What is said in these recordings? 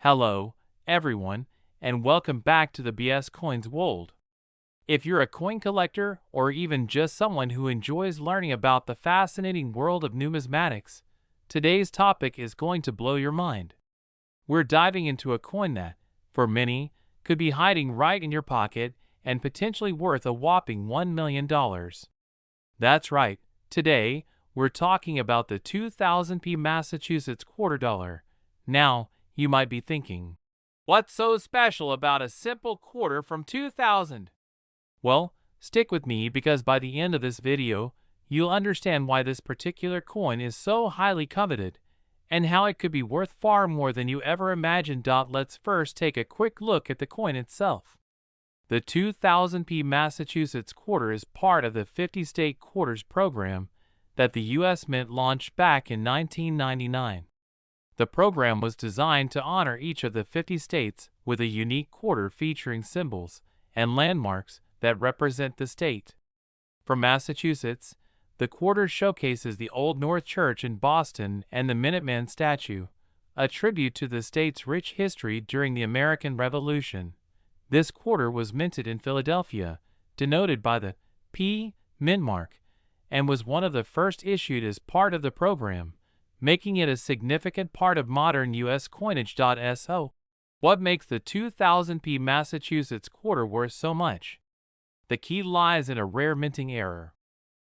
Hello, everyone, and welcome back to the BS Coins world. If you're a coin collector or even just someone who enjoys learning about the fascinating world of numismatics, today's topic is going to blow your mind. We're diving into a coin that, for many, could be hiding right in your pocket and potentially worth a whopping $1 million. That's right, today, we're talking about the 2000p Massachusetts quarter dollar. Now, you might be thinking, what's so special about a simple quarter from 2000? Well, stick with me because by the end of this video, you'll understand why this particular coin is so highly coveted and how it could be worth far more than you ever imagined. Let's first take a quick look at the coin itself. The 2000p Massachusetts quarter is part of the 50-state quarters program that the U.S. Mint launched back in 1999. The program was designed to honor each of the 50 states with a unique quarter featuring symbols and landmarks that represent the state. For Massachusetts, the quarter showcases the Old North Church in Boston and the Minuteman statue, a tribute to the state's rich history during the American Revolution. This quarter was minted in Philadelphia, denoted by the P mint mark, and was one of the first issued as part of the program, making it a significant part of modern U.S. coinage. So, what makes the 2000p Massachusetts quarter worth so much? The key lies in a rare minting error.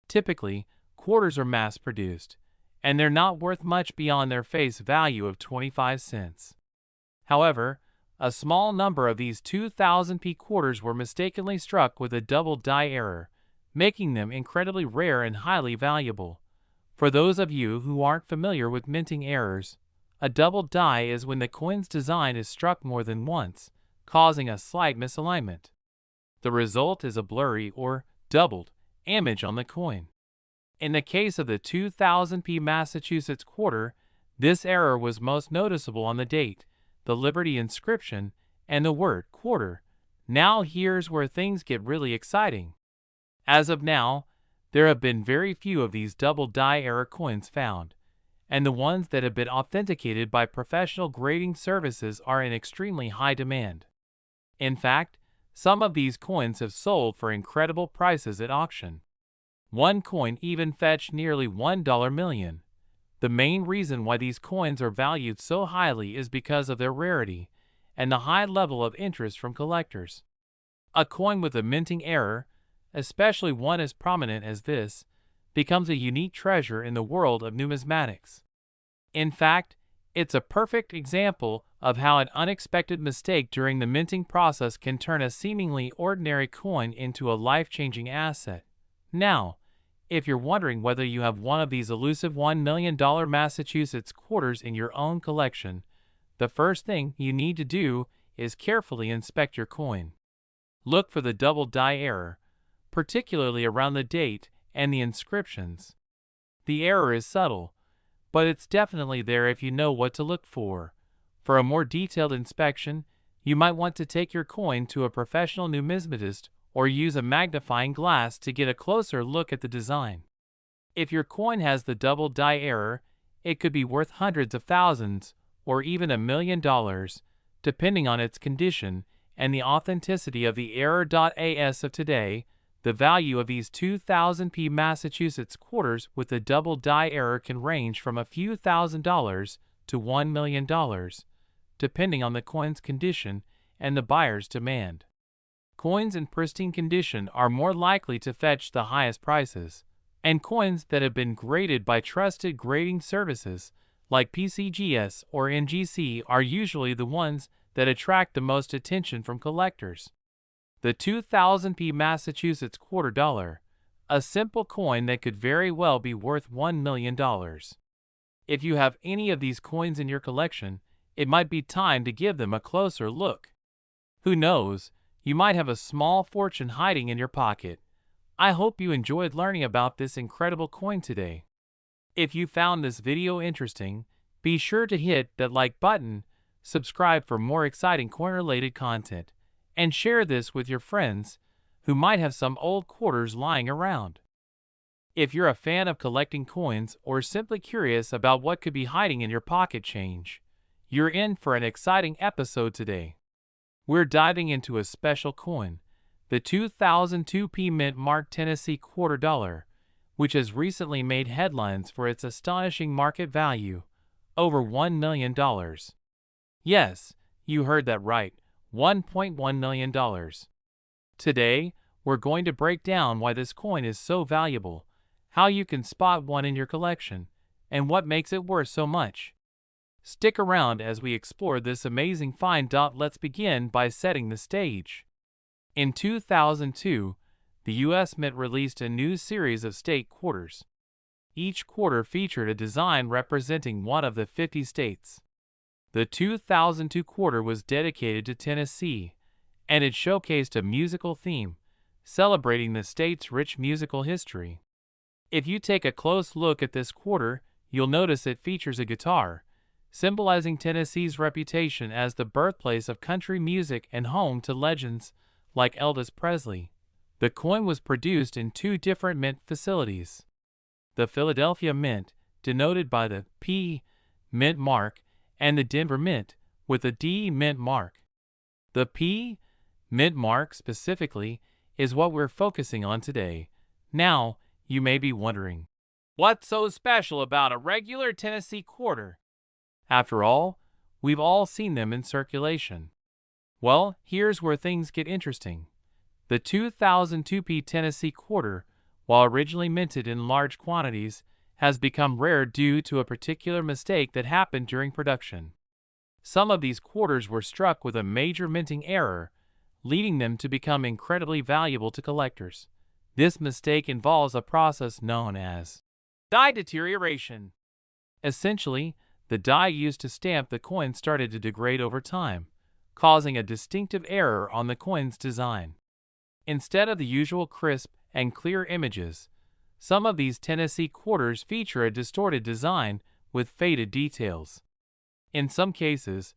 Typically, quarters are mass-produced, and they're not worth much beyond their face value of 25 cents. However, a small number of these 2000p quarters were mistakenly struck with a double die error, making them incredibly rare and highly valuable. For those of you who aren't familiar with minting errors, a double die is when the coin's design is struck more than once, causing a slight misalignment. The result is a blurry or doubled image on the coin. In the case of the 2000p Massachusetts quarter, this error was most noticeable on the date, the Liberty inscription, and the word quarter. Now here's where things get really exciting. As of now, there have been very few of these double die error coins found, and the ones that have been authenticated by professional grading services are in extremely high demand. In fact, some of these coins have sold for incredible prices at auction. One coin even fetched nearly $1 million. The main reason why these coins are valued so highly is because of their rarity and the high level of interest from collectors. A coin with a minting error, especially one as prominent as this, becomes a unique treasure in the world of numismatics. In fact, it's a perfect example of how an unexpected mistake during the minting process can turn a seemingly ordinary coin into a life-changing asset. Now, if you're wondering whether you have one of these elusive $1 million Massachusetts quarters in your own collection, the first thing you need to do is carefully inspect your coin. Look for the double die error, particularly around the date and the inscriptions. The error is subtle, but it's definitely there if you know what to look for. For a more detailed inspection, you might want to take your coin to a professional numismatist or use a magnifying glass to get a closer look at the design. If your coin has the double die error, it could be worth hundreds of thousands or even $1 million, depending on its condition and the authenticity of the error. As of today, the value of these 2000p Massachusetts quarters with the double die error can range from a few $1,000s to $1 million, depending on the coin's condition and the buyer's demand. Coins in pristine condition are more likely to fetch the highest prices, and coins that have been graded by trusted grading services like PCGS or NGC are usually the ones that attract the most attention from collectors. The 2000p Massachusetts quarter dollar, a simple coin that could very well be worth $1 million. If you have any of these coins in your collection, it might be time to give them a closer look. Who knows, you might have a small fortune hiding in your pocket. I hope you enjoyed learning about this incredible coin today. If you found this video interesting, be sure to hit that like button, subscribe for more exciting coin-related content, and share this with your friends who might have some old quarters lying around. If you're a fan of collecting coins or simply curious about what could be hiding in your pocket change, You're in for an exciting episode today. We're diving into a special coin, the 2002 Mint Mark Tennessee Quarter Dollar, which has recently made headlines for its astonishing market value, over $1 million. Yes, you heard that right, $1.1 million. Today, we're going to break down why this coin is so valuable, how you can spot one in your collection, and what makes it worth so much. Stick around as we explore this amazing find. Let's begin by setting the stage. In 2002, the U.S. Mint released a new series of state quarters. Each quarter featured a design representing one of the 50 states. The 2002 quarter was dedicated to Tennessee, and it showcased a musical theme, celebrating the state's rich musical history. If you take a close look at this quarter, you'll notice it features a guitar, symbolizing Tennessee's reputation as the birthplace of country music and home to legends like Elvis Presley. The coin was produced in two different mint facilities. The Philadelphia Mint, denoted by the P Mint mark, and the Denver Mint, with the D Mint mark. The P Mint mark specifically is what we're focusing on today. Now, you may be wondering, what's so special about a regular Tennessee quarter? After all, we've all seen them in circulation. Well, here's where things get interesting. The 2002 Tennessee quarter, while originally minted in large quantities, has become rare due to a particular mistake that happened during production. Some of these quarters were struck with a major minting error, leading them to become incredibly valuable to collectors. This mistake involves a process known as die deterioration. Essentially, the die used to stamp the coin started to degrade over time, causing a distinctive error on the coin's design. Instead of the usual crisp and clear images, some of these Tennessee quarters feature a distorted design with faded details. In some cases,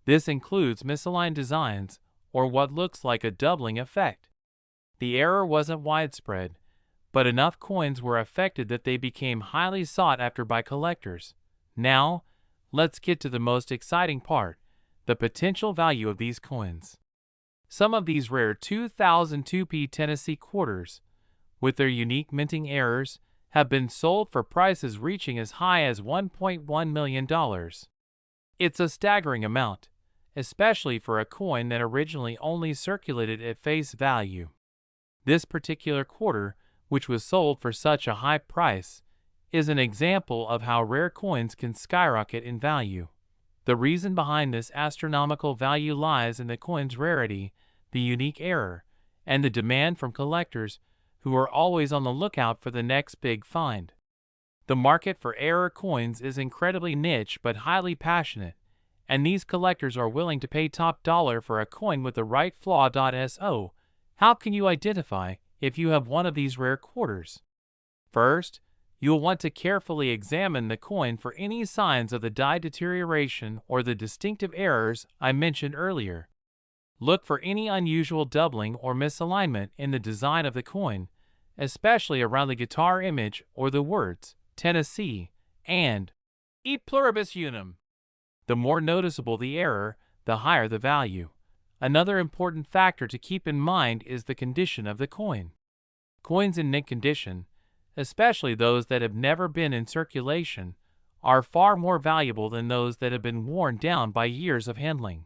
this includes misaligned designs or what looks like a doubling effect. The error wasn't widespread, but enough coins were affected that they became highly sought after by collectors. Now, let's get to the most exciting part, the potential value of these coins. Some of these rare 2002 Tennessee quarters, with their unique minting errors, have been sold for prices reaching as high as $1.1 million. It's a staggering amount, especially for a coin that originally only circulated at face value. This particular quarter, which was sold for such a high price, is an example of how rare coins can skyrocket in value. The reason behind this astronomical value lies in the coin's rarity, the unique error, and the demand from collectors who are always on the lookout for the next big find. The market for error coins is incredibly niche but highly passionate, and these collectors are willing to pay top dollar for a coin with the right flaw. So, how can you identify if you have one of these rare quarters? First, you'll want to carefully examine the coin for any signs of the die deterioration or the distinctive errors I mentioned earlier. Look for any unusual doubling or misalignment in the design of the coin, especially around the guitar image or the words Tennessee and E pluribus unum. The more noticeable the error, the higher the value. Another important factor to keep in mind is the condition of the coin. Coins in mint condition, especially those that have never been in circulation, are far more valuable than those that have been worn down by years of handling.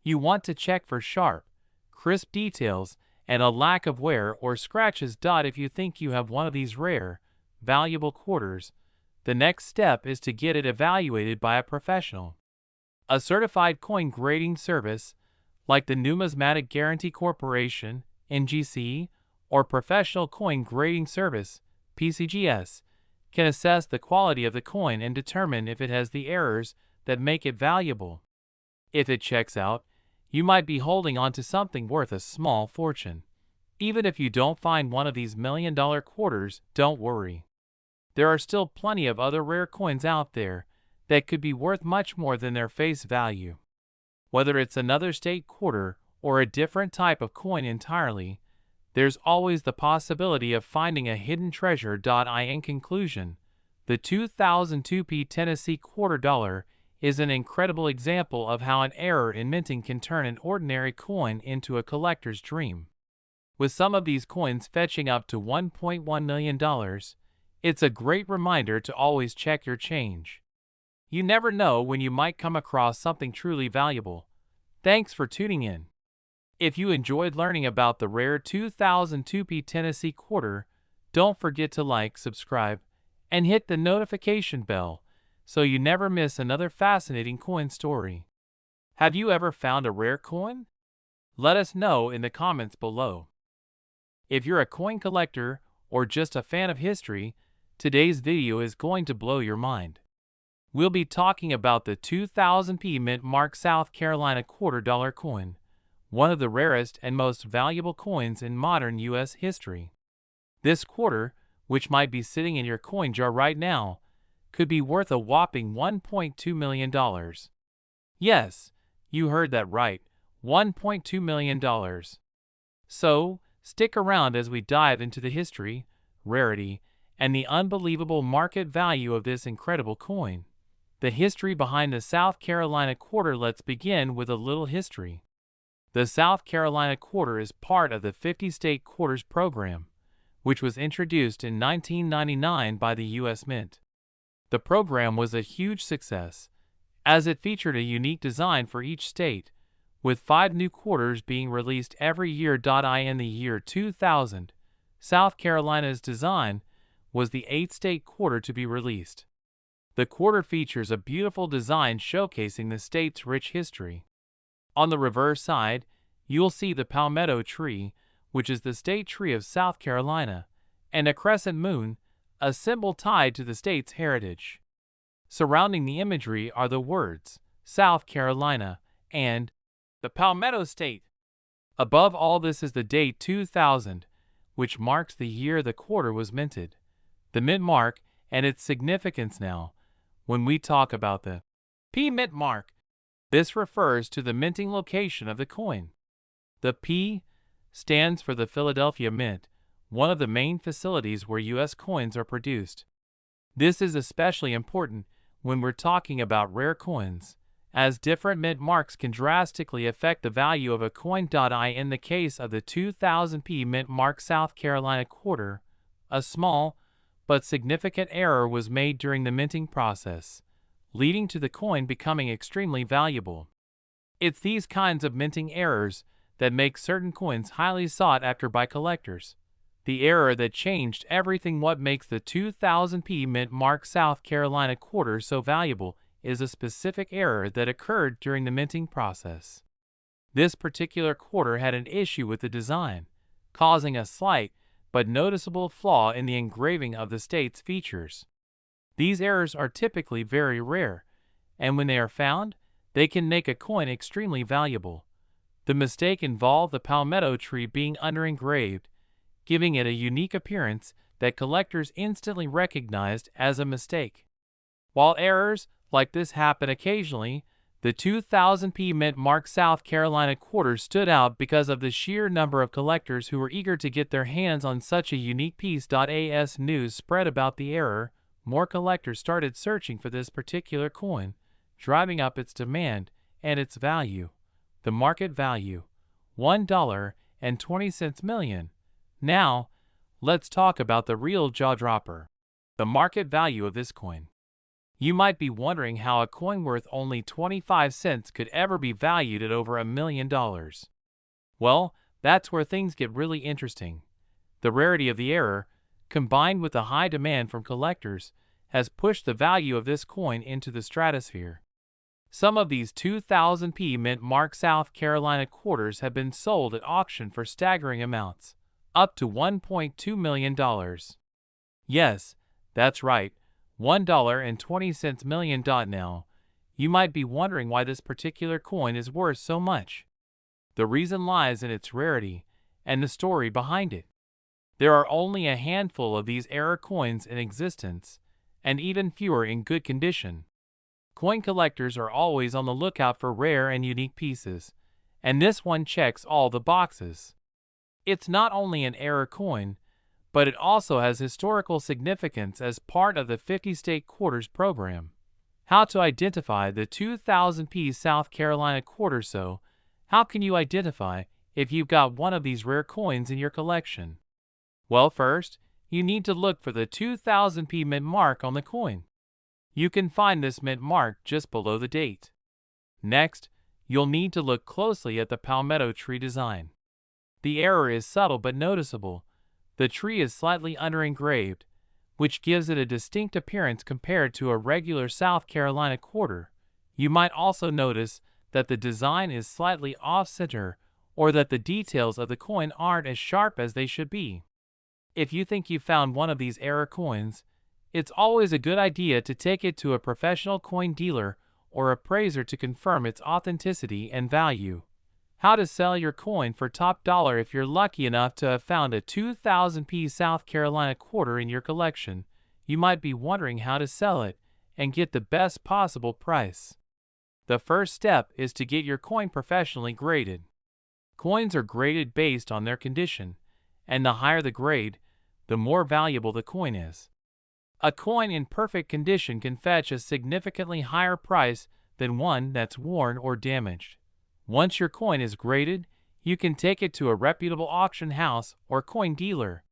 You want to check for sharp, crisp details and a lack of wear or scratches. If you think you have one of these rare, valuable quarters, the next step is to get it evaluated by a professional. A certified coin grading service, like the Numismatic Guarantee Corporation, NGC, or Professional Coin Grading Service, PCGS, can assess the quality of the coin and determine if it has the errors that make it valuable. If it checks out, you might be holding on to something worth a small fortune. Even if you don't find one of these million-dollar quarters, don't worry. There are still plenty of other rare coins out there that could be worth much more than their face value. Whether it's another state quarter or a different type of coin entirely, there's always the possibility of finding a hidden treasure. In conclusion, the 2002 Tennessee quarter dollar is an incredible example of how an error in minting can turn an ordinary coin into a collector's dream. With some of these coins fetching up to $1.1 million, it's a great reminder to always check your change. You never know when you might come across something truly valuable. Thanks for tuning in. If you enjoyed learning about the rare 2002p Tennessee quarter, don't forget to like, subscribe, and hit the notification bell so you never miss another fascinating coin story. Have you ever found a rare coin? Let us know in the comments below. If you're a coin collector or just a fan of history, today's video is going to blow your mind. We'll be talking about the 2000p Mint Mark South Carolina $quarter coin, one of the rarest and most valuable coins in modern U.S. history. This quarter, which might be sitting in your coin jar right now, could be worth a whopping $1.2 million. Yes, you heard that right, $1.2 million. So, stick around as we dive into the history, rarity, and the unbelievable market value of this incredible coin. The history behind the South Carolina quarter. Let's begin with a little history. The South Carolina quarter is part of the 50-state quarters program, which was introduced in 1999 by the U.S. Mint. The program was a huge success, as it featured a unique design for each state, with 5 new quarters being released every year. In the year 2000, South Carolina's design was the 8th state quarter to be released. The quarter features a beautiful design showcasing the state's rich history. On the reverse side, you'll see the palmetto tree, which is the state tree of South Carolina, and a crescent moon, a symbol tied to the state's heritage. Surrounding the imagery are the words, South Carolina, and the Palmetto State. Above all this is the date 2000, which marks the year the quarter was minted. The mint mark and its significance now. When we talk about the P mint mark, this refers to the minting location of the coin. The P stands for the Philadelphia Mint, one of the main facilities where U.S. coins are produced. This is especially important when we're talking about rare coins, as different mint marks can drastically affect the value of a coin. In the case of the 2000p Mint Mark South Carolina quarter, a small but significant error was made during the minting process, leading to the coin becoming extremely valuable. It's these kinds of minting errors that make certain coins highly sought after by collectors. The error that changed everything. What makes the 2000p Mint Mark South Carolina quarter so valuable is a specific error that occurred during the minting process. This particular quarter had an issue with the design, causing a slight but noticeable flaw in the engraving of the state's features. These errors are typically very rare, and when they are found, they can make a coin extremely valuable. The mistake involved the palmetto tree being under-engraved, giving it a unique appearance that collectors instantly recognized as a mistake. While errors like this happen occasionally, the 2000p Mint Mark South Carolina quarter stood out because of the sheer number of collectors who were eager to get their hands on such a unique piece. As news spread about the error, more collectors started searching for this particular coin, driving up its demand and its value. The market value, $1.20 million. Now, let's talk about the real jaw-dropper, the market value of this coin. You might be wondering how a coin worth only 25 cents could ever be valued at over $1 million. Well, that's where things get really interesting. The rarity of the error, combined with the high demand from collectors, has pushed the value of this coin into the stratosphere. Some of these 2000p Mint Mark South Carolina quarters have been sold at auction for staggering amounts, up to $1.2 million. Yes, that's right, $1.20 million. Now, you might be wondering why this particular coin is worth so much. The reason lies in its rarity and the story behind it. There are only a handful of these error coins in existence, and even fewer in good condition. Coin collectors are always on the lookout for rare and unique pieces, and this one checks all the boxes. It's not only an error coin, but it also has historical significance as part of the 50-state quarters program. How to identify the 2000p South Carolina quarter. So, how can you identify if you've got one of these rare coins in your collection? Well, first, you need to look for the 2000p mint mark on the coin. You can find this mint mark just below the date. Next, you'll need to look closely at the palmetto tree design. The error is subtle but noticeable. The tree is slightly under-engraved, which gives it a distinct appearance compared to a regular South Carolina quarter. You might also notice that the design is slightly off-center or that the details of the coin aren't as sharp as they should be. If you think you found one of these error coins, it's always a good idea to take it to a professional coin dealer or appraiser to confirm its authenticity and value. How to sell your coin for top dollar. If you're lucky enough to have found a 2000p South Carolina quarter in your collection, you might be wondering how to sell it and get the best possible price. The first step is to get your coin professionally graded. Coins are graded based on their condition, and the higher the grade, the more valuable the coin is. A coin in perfect condition can fetch a significantly higher price than one that's worn or damaged. Once your coin is graded, you can take it to a reputable auction house or coin dealer.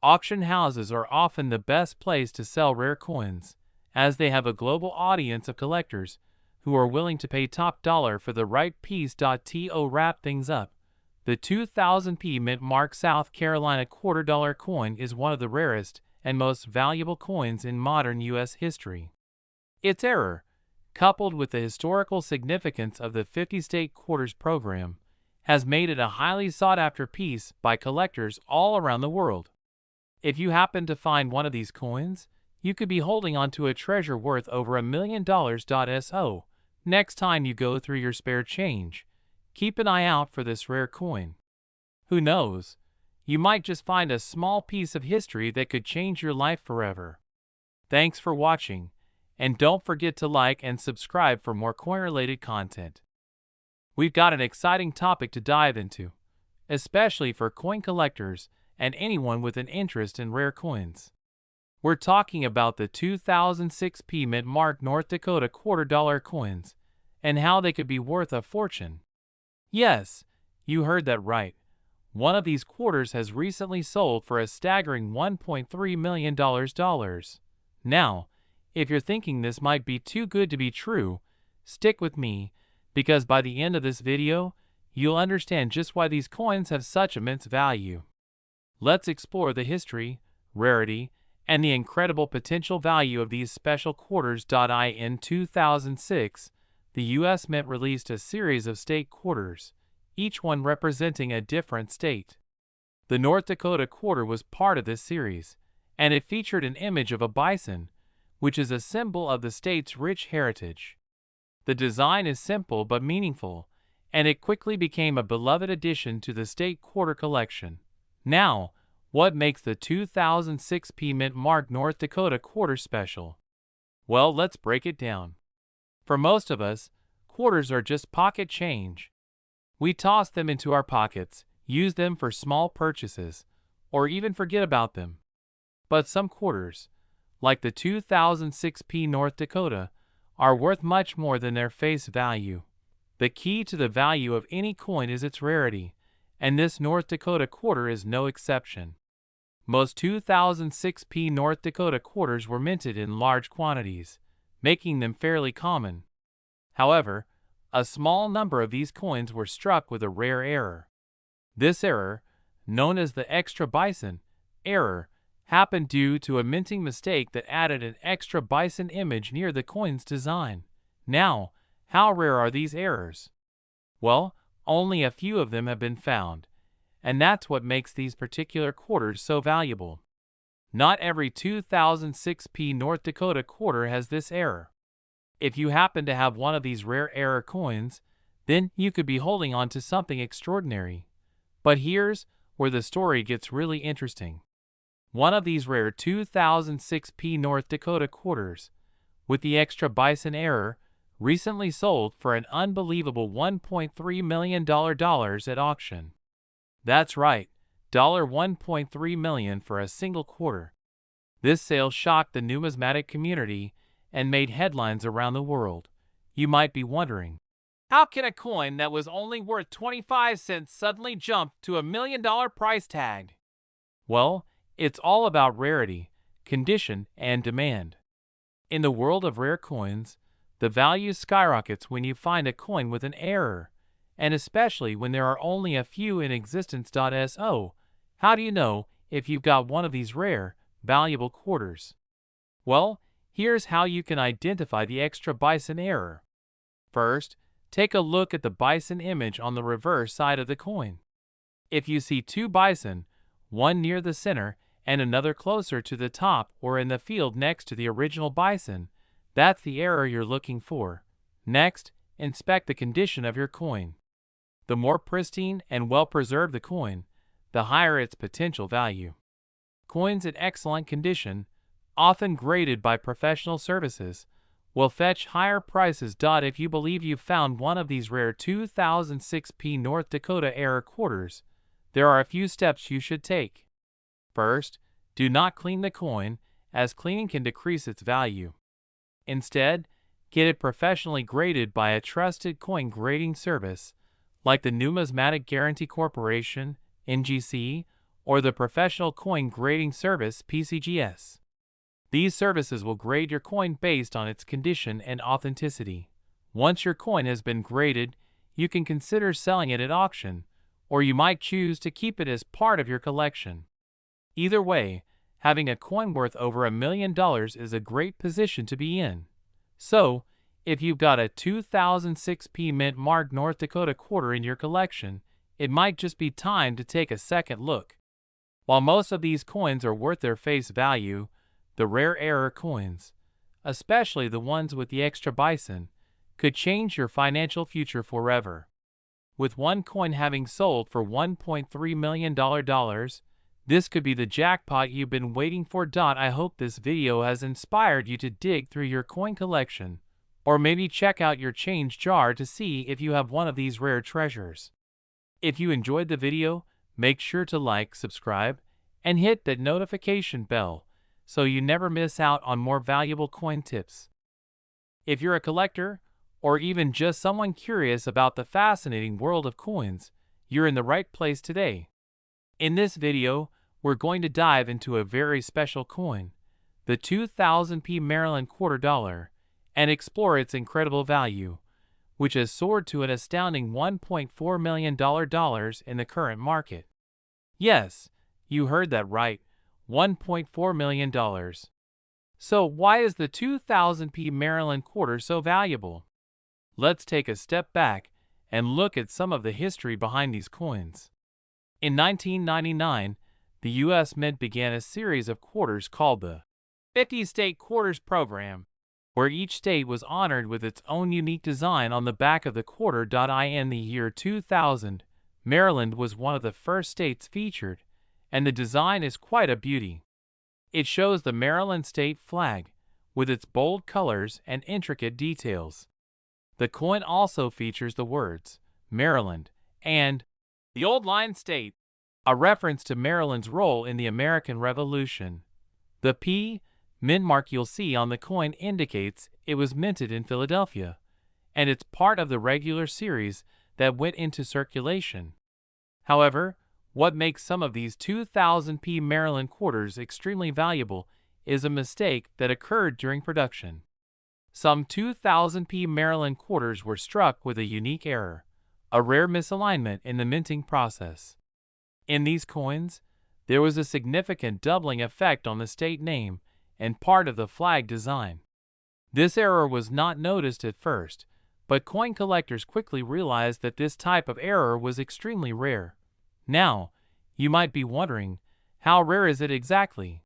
Auction houses are often the best place to sell rare coins, as they have a global audience of collectors who are willing to pay top dollar for the right piece. To wrap things up, the 2000p mint mark South Carolina $quarter coin is one of the rarest and most valuable coins in modern U.S. history. Its error, coupled with the historical significance of the 50-state quarters program, has made it a highly sought-after piece by collectors all around the world. If you happen to find one of these coins, you could be holding onto a treasure worth over $1 million. So, next time you go through your spare change, keep an eye out for this rare coin. Who knows? You might just find a small piece of history that could change your life forever. Thanks for watching, and don't forget to like and subscribe for more coin-related content. We've got an exciting topic to dive into, especially for coin collectors and anyone with an interest in rare coins. We're talking about the 2006p mint mark North Dakota $quarter coins and how they could be worth a fortune. Yes, you heard that right. One of these quarters has recently sold for a staggering $1.3 million. Now, if you're thinking this might be too good to be true, stick with me, because by the end of this video, you'll understand just why these coins have such immense value. Let's explore the history, rarity, and the incredible potential value of these special quarters. In 2006, the U.S. Mint released a series of state quarters, each one representing a different state. The North Dakota quarter was part of this series, and it featured an image of a bison, which is a symbol of the state's rich heritage. The design is simple but meaningful, and it quickly became a beloved addition to the state quarter collection. Now, what makes the 2006p mint mark North Dakota quarter special? Well, let's break it down. For most of us, quarters are just pocket change. We toss them into our pockets, use them for small purchases, or even forget about them. But some quarters, like the 2006p North Dakota, are worth much more than their face value. The key to the value of any coin is its rarity, and this North Dakota quarter is no exception. Most 2006p North Dakota quarters were minted in large quantities, making them fairly common. However, a small number of these coins were struck with a rare error. This error, known as the extra bison error, happened due to a minting mistake that added an extra bison image near the coin's design. Now, how rare are these errors? Well, only a few of them have been found, and that's what makes these particular quarters so valuable. Not every 2006p North Dakota quarter has this error. If you happen to have one of these rare error coins, then you could be holding on to something extraordinary. But here's where the story gets really interesting. One of these rare 2006p North Dakota quarters, with the extra bison error, recently sold for an unbelievable $1.3 million at auction. That's right, $1.3 million for a single quarter. This sale shocked the numismatic community and made headlines around the world. You might be wondering, how can a coin that was only worth 25 cents suddenly jump to $1 million price tag? Well, it's all about rarity, condition, and demand. In the world of rare coins, the value skyrockets when you find a coin with an error, and especially when there are only a few in existence. So, how do you know if you've got one of these rare, valuable quarters? Well, here's how you can identify the extra bison error. First, take a look at the bison image on the reverse side of the coin. If you see two bison, one near the center and another closer to the top or in the field next to the original bison, that's the error you're looking for. Next, inspect the condition of your coin. The more pristine and well-preserved the coin, the higher its potential value. Coins in excellent condition, often graded by professional services, will fetch higher prices. If you believe you've found one of these rare 2006 North Dakota era quarters, there are a few steps you should take. First, do not clean the coin, as cleaning can decrease its value. Instead, get it professionally graded by a trusted coin grading service, like the Numismatic Guarantee Corporation, NGC, or the Professional Coin Grading Service, PCGS. These services will grade your coin based on its condition and authenticity. Once your coin has been graded, you can consider selling it at auction, or you might choose to keep it as part of your collection. Either way, having a coin worth over $1 million is a great position to be in. So, if you've got a 2006 Mint marked North Dakota quarter in your collection, it might just be time to take a second look. While most of these coins are worth their face value, the rare error coins, especially the ones with the extra bison, could change your financial future forever. With one coin having sold for $1.3 million, this could be the jackpot you've been waiting for. I hope this video has inspired you to dig through your coin collection, or maybe check out your change jar to see if you have one of these rare treasures. If you enjoyed the video, make sure to like, subscribe, and hit that notification bell so you never miss out on more valuable coin tips. If you're a collector, or even just someone curious about the fascinating world of coins, you're in the right place today. In this video, we're going to dive into a very special coin, the 2000 Maryland quarter dollar, and explore its incredible value, which has soared to an astounding $1.4 million in the current market. Yes, you heard that right, $1.4 million. So why is the 2000 Maryland quarter so valuable? Let's take a step back and look at some of the history behind these coins. In 1999, the U.S. Mint began a series of quarters called the 50 State Quarters Program, where each state was honored with its own unique design on the back of the quarter. In the year 2000, Maryland was one of the first states featured, and the design is quite a beauty. It shows the Maryland state flag, with its bold colors and intricate details. The coin also features the words, Maryland, and the Old Line State, a reference to Maryland's role in the American Revolution. The P mint mark you'll see on the coin indicates it was minted in Philadelphia, and it's part of the regular series that went into circulation. However, what makes some of these 2000 Maryland quarters extremely valuable is a mistake that occurred during production. Some 2000 Maryland quarters were struck with a unique error, a rare misalignment in the minting process. In these coins, there was a significant doubling effect on the state name and part of the flag design. This error was not noticed at first, but coin collectors quickly realized that this type of error was extremely rare. Now, you might be wondering, how rare is it exactly?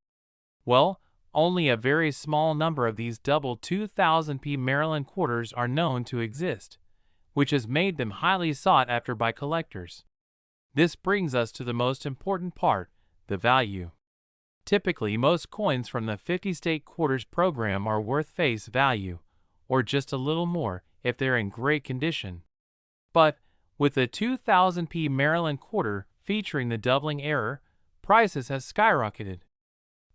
Well, only a very small number of these double 2000 Maryland quarters are known to exist, which has made them highly sought after by collectors. This brings us to the most important part, the value. Typically, most coins from the 50 State Quarters program are worth face value, or just a little more if they're in great condition. But with the 2000 Maryland quarter featuring the doubling error, prices have skyrocketed.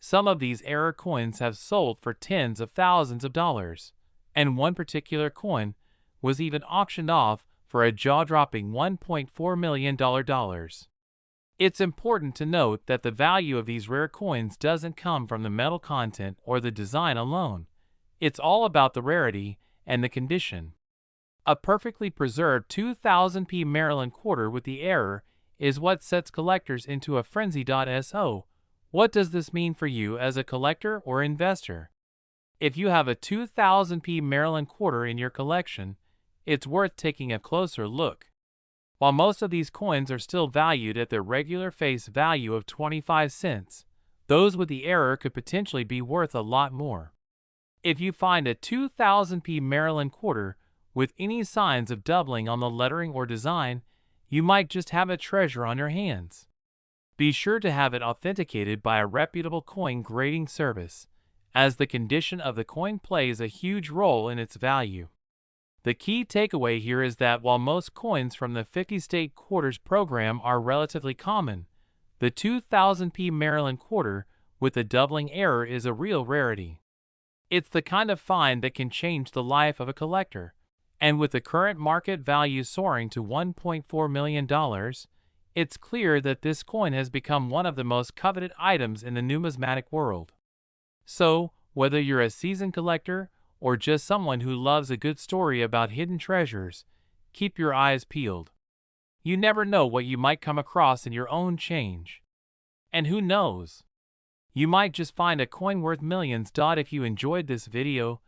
Some of these error coins have sold for tens of thousands of dollars, and one particular coin was even auctioned off for a jaw-dropping $1.4 million. It's important to note that the value of these rare coins doesn't come from the metal content or the design alone. It's all about the rarity and the condition. A perfectly preserved 2000p Maryland quarter with the error is what sets collectors into a frenzy. So, what does this mean for you as a collector or investor? If you have a 2000p Maryland quarter in your collection, it's worth taking a closer look. While most of these coins are still valued at their regular face value of 25 cents, those with the error could potentially be worth a lot more. If you find a 2000p Maryland quarter with any signs of doubling on the lettering or design, you might just have a treasure on your hands. Be sure to have it authenticated by a reputable coin grading service, as the condition of the coin plays a huge role in its value. The key takeaway here is that while most coins from the 50-state quarters program are relatively common, the 2000p Maryland quarter with a doubling error is a real rarity. It's the kind of find that can change the life of a collector, and with the current market value soaring to $1.4 million, it's clear that this coin has become one of the most coveted items in the numismatic world. So, whether you're a seasoned collector or just someone who loves a good story about hidden treasures, keep your eyes peeled. You never know what you might come across in your own change. And who knows? You might just find a coin worth millions. If you enjoyed this video,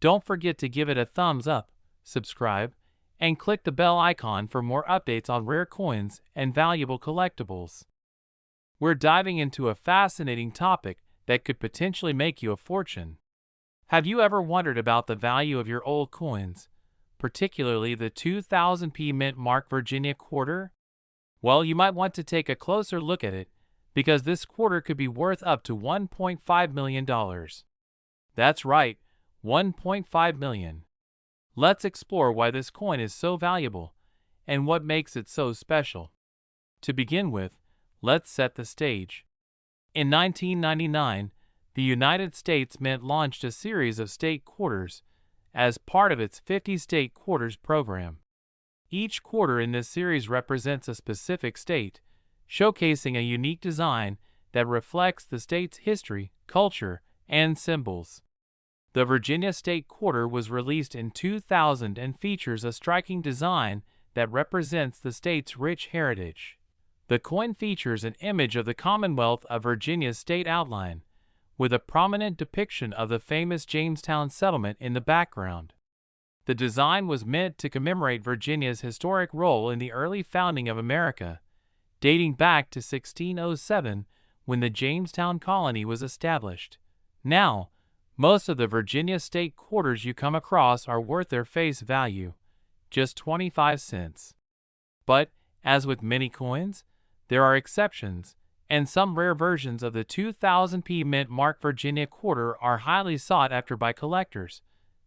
don't forget to give it a thumbs up, subscribe, and click the bell icon for more updates on rare coins and valuable collectibles. We're diving into a fascinating topic that could potentially make you a fortune. Have you ever wondered about the value of your old coins, particularly the 2000p mint mark Virginia quarter? Well, you might want to take a closer look at it, because this quarter could be worth up to $1.5 million. That's right, $1.5 million. Let's explore why this coin is so valuable and what makes it so special. To begin with, let's set the stage. In 1999, the United States Mint launched a series of state quarters as part of its 50-state quarters program. Each quarter in this series represents a specific state, showcasing a unique design that reflects the state's history, culture, and symbols. The Virginia State Quarter was released in 2000 and features a striking design that represents the state's rich heritage. The coin features an image of the Commonwealth of Virginia's state outline, with a prominent depiction of the famous Jamestown settlement in the background. The design was meant to commemorate Virginia's historic role in the early founding of America, dating back to 1607 when the Jamestown colony was established. Now, most of the Virginia state quarters you come across are worth their face value, just 25 cents. But, as with many coins, there are exceptions, and some rare versions of the 2000p mint mark Virginia quarter are highly sought after by collectors,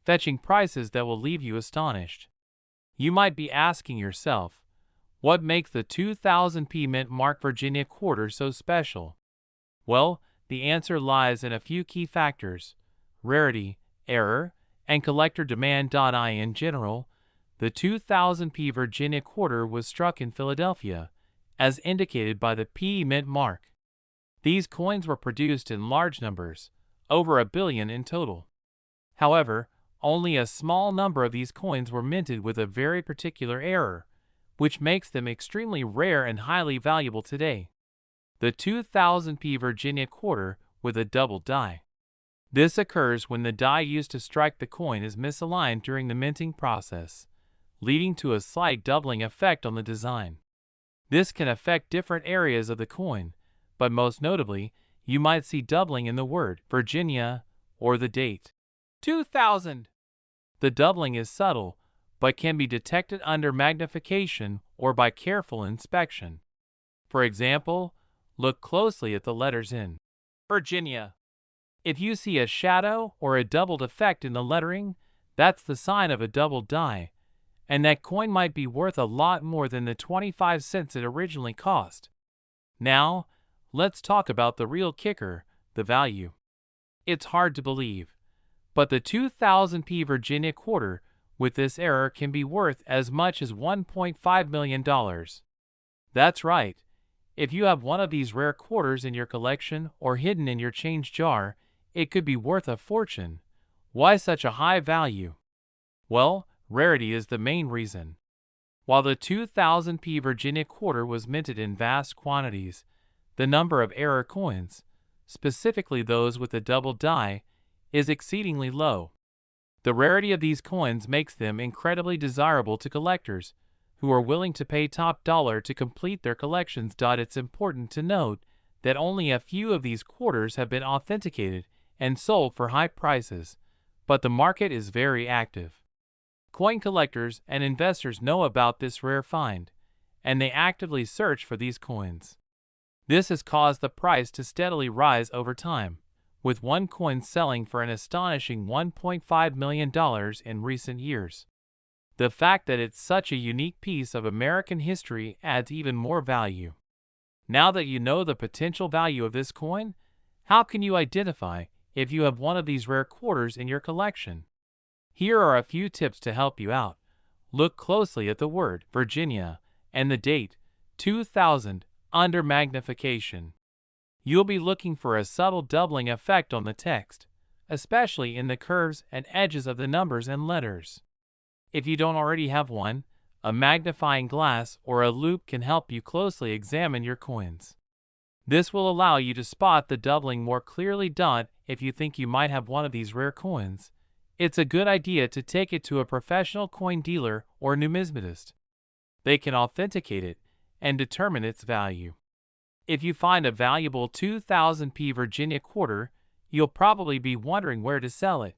fetching prices that will leave you astonished. You might be asking yourself, what makes the 2000p mint mark Virginia quarter so special? Well, the answer lies in a few key factors: rarity, error, and collector demand. In general, the 2000p Virginia quarter was struck in Philadelphia, as indicated by the P mint mark. These coins were produced in large numbers, over 1 billion in total. However, only a small number of these coins were minted with a very particular error, which makes them extremely rare and highly valuable today. The 2000p Virginia quarter with a double die. This occurs when the die used to strike the coin is misaligned during the minting process, leading to a slight doubling effect on the design. This can affect different areas of the coin, but most notably, you might see doubling in the word Virginia or the date 2000. The doubling is subtle, but can be detected under magnification or by careful inspection. For example, look closely at the letters in Virginia. If you see a shadow or a doubled effect in the lettering, that's the sign of a double die, and that coin might be worth a lot more than the 25 cents it originally cost. Now, let's talk about the real kicker, the value. It's hard to believe, but the 2000p Virginia quarter with this error can be worth as much as $1.5 million. That's right. If you have one of these rare quarters in your collection or hidden in your change jar, it could be worth a fortune. Why such a high value? Well, rarity is the main reason. While the 2000p Virginia quarter was minted in vast quantities, the number of error coins, specifically those with a double die, is exceedingly low. The rarity of these coins makes them incredibly desirable to collectors who are willing to pay top dollar to complete their collections. It's important to note that only a few of these quarters have been authenticated and sold for high prices, but the market is very active. Coin collectors and investors know about this rare find, and they actively search for these coins. This has caused the price to steadily rise over time, with one coin selling for an astonishing $1.5 million in recent years. The fact that it's such a unique piece of American history adds even more value. Now that you know the potential value of this coin, how can you identify if you have one of these rare quarters in your collection? Here are a few tips to help you out. Look closely at the word Virginia and the date 2000 under magnification. You'll be looking for a subtle doubling effect on the text, especially in the curves and edges of the numbers and letters. If you don't already have one, a magnifying glass or a loupe can help you closely examine your coins. This will allow you to spot the doubling more clearly. If you think you might have one of these rare coins, it's a good idea to take it to a professional coin dealer or numismatist. They can authenticate it and determine its value. If you find a valuable 2000p Virginia quarter, you'll probably be wondering where to sell it.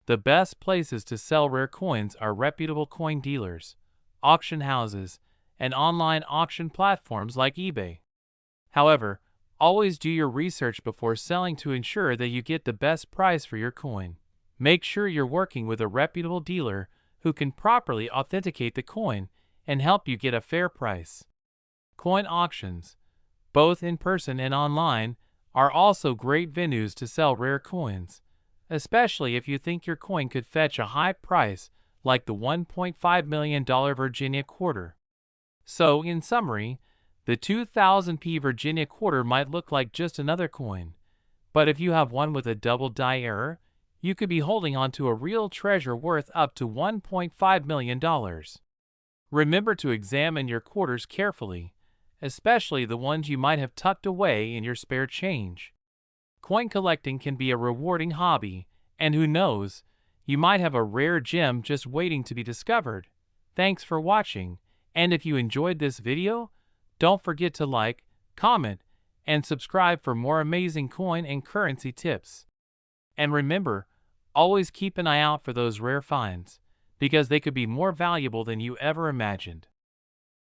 The best places to sell rare coins are reputable coin dealers, auction houses, and online auction platforms like eBay. However, always do your research before selling to ensure that you get the best price for your coin. Make sure you're working with a reputable dealer who can properly authenticate the coin and help you get a fair price. Coin auctions, both in person and online, are also great venues to sell rare coins, especially if you think your coin could fetch a high price like the $1.5 million Virginia quarter. So, in summary, the 2000p Virginia quarter might look like just another coin, but if you have one with a double die error, you could be holding on to a real treasure worth up to $1.5 million. Remember to examine your quarters carefully, especially the ones you might have tucked away in your spare change. Coin collecting can be a rewarding hobby, and who knows, you might have a rare gem just waiting to be discovered. Thanks for watching, and if you enjoyed this video, don't forget to like, comment, and subscribe for more amazing coin and currency tips. And remember, always keep an eye out for those rare finds, because they could be more valuable than you ever imagined.